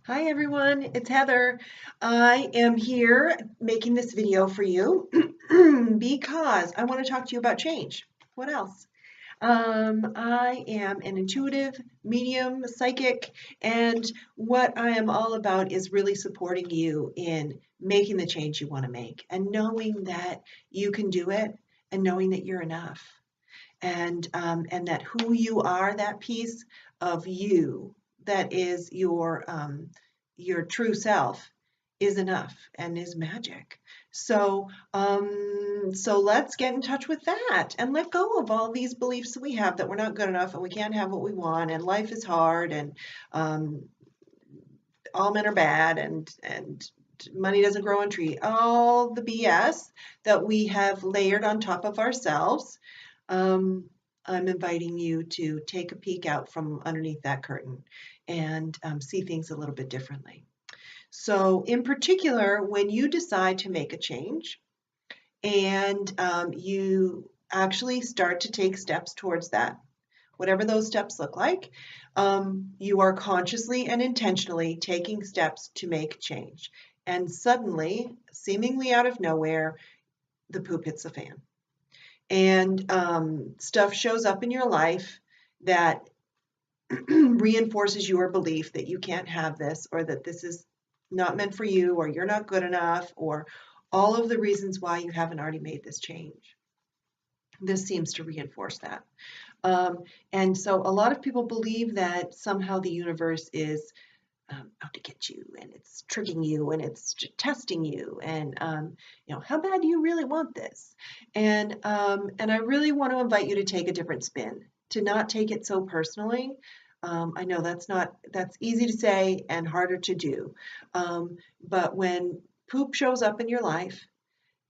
Hi everyone, it's Heather. I am here making this video for you because I want to talk to you about change. What else? I am an intuitive, medium, psychic, and what I am all about is really supporting you in making the change you want to make and knowing that you can do it and knowing that you're enough and that who you are, that piece of you that is your true self, is enough and is magic. So let's get in touch with that and let go of all these beliefs that we have that we're not good enough and we can't have what we want and life is hard and um, all men are bad and money doesn't grow on tree. All the BS that we have layered on top of ourselves. um, I'm inviting you to take a peek out from underneath that curtain and see things a little bit differently. So, in particular, when you decide to make a change and you actually start to take steps towards that, whatever those steps look like, you are consciously and intentionally taking steps to make change. And suddenly, seemingly out of nowhere, the poop hits the fan and stuff shows up in your life that reinforces your belief that you can't have this or that this is not meant for you or you're not good enough or all of the reasons why you haven't already made this change. This seems to reinforce that. And so a lot of people believe that somehow the universe is out to get you and it's tricking you and it's testing you and how bad do you really want this and I really want to invite you to take a different spin, to not take it so personally. I know that's easy to say and harder to do, but when poop shows up in your life,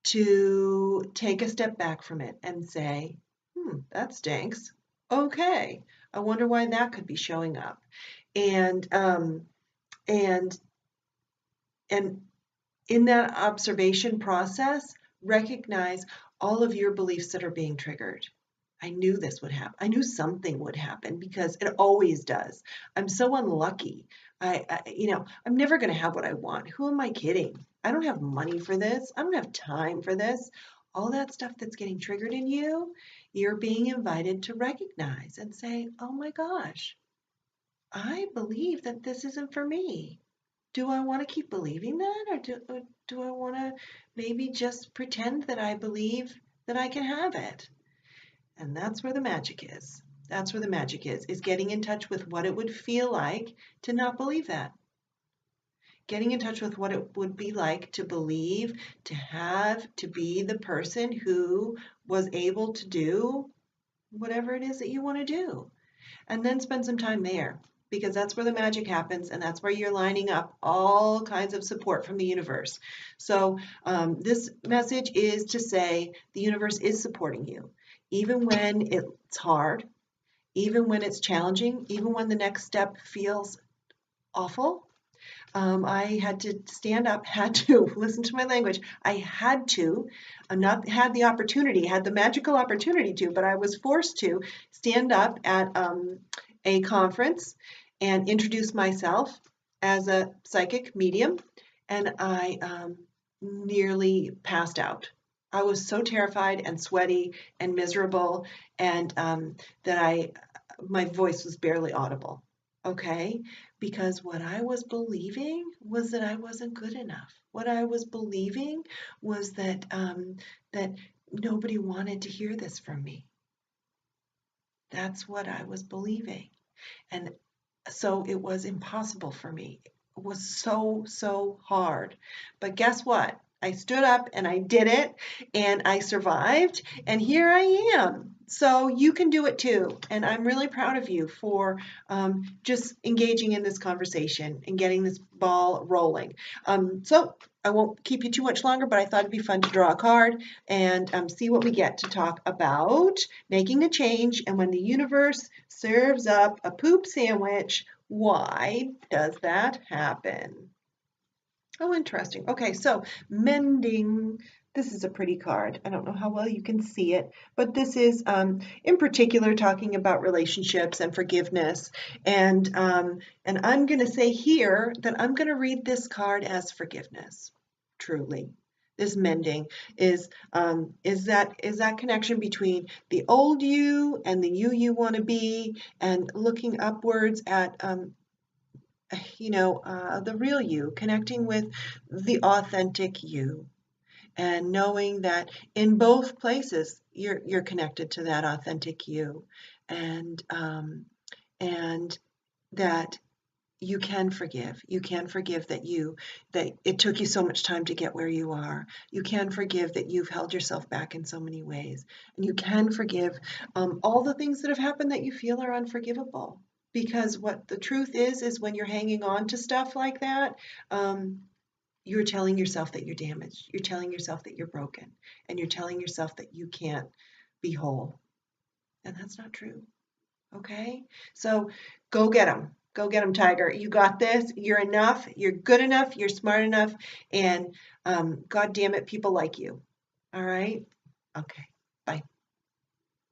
to take a step back from it and say, that stinks. Okay, I wonder why that could be showing up. And um, and and in that observation process, recognize all of your beliefs that are being triggered. I knew this would happen. I knew something would happen because it always does. I'm so unlucky. I'm never going to have what I want. Who am I kidding? I don't have money for this. I don't have time for this. All that stuff that's getting triggered in you, you're being invited to recognize and say, oh my gosh, I believe that this isn't for me. Do I want to keep believing that, or do I want to maybe just pretend that I believe that I can have it? And that's where the magic is. That's where the magic is getting in touch with what it would feel like to not believe that. Getting in touch with what it would be like to believe, to have, to be the person who was able to do whatever it is that you want to do. And then spend some time there because that's where the magic happens and that's where you're lining up all kinds of support from the universe. So, this message is to say the universe is supporting you, even when it's hard, even when it's challenging, even when the next step feels awful. I had to stand up, had to listen to my language. I had to, not had the opportunity, had the magical opportunity to, but I was forced to stand up at a conference and introduce myself as a psychic medium, and I nearly passed out. I was so terrified and sweaty and miserable, and that my voice was barely audible. Okay, because what I was believing was that I wasn't good enough. What I was believing was that nobody wanted to hear this from me. That's what I was believing. And so it was impossible for me. It was so hard. But guess what? I stood up and I did it and I survived and here I am. So you can do it too. And I'm really proud of you for just engaging in this conversation and getting this ball rolling. So I won't keep you too much longer, but I thought it'd be fun to draw a card and see what we get to talk about making a change. And when the universe serves up a poop sandwich, why does that happen? Oh, interesting. Okay, so mending This is a pretty card. I don't know how well you can see it, but this is in particular talking about relationships and forgiveness. And I'm going to say here that I'm going to read this card as forgiveness. Truly, this mending is that connection between the old you and the you want to be, and looking upwards at the real you, connecting with the authentic you, and knowing that in both places you're connected to that authentic you, and that you can forgive. You can forgive that it took you so much time to get where you are. You can forgive that you've held yourself back in so many ways, and you can forgive all the things that have happened that you feel are unforgivable. Because what the truth is when you're hanging on to stuff like that, you're telling yourself that you're damaged. You're telling yourself that you're broken. And you're telling yourself that you can't be whole. And that's not true. Okay? So go get them. Go get them, Tiger. You got this. You're enough. You're good enough. You're smart enough. And God damn it, people like you. All right? Okay.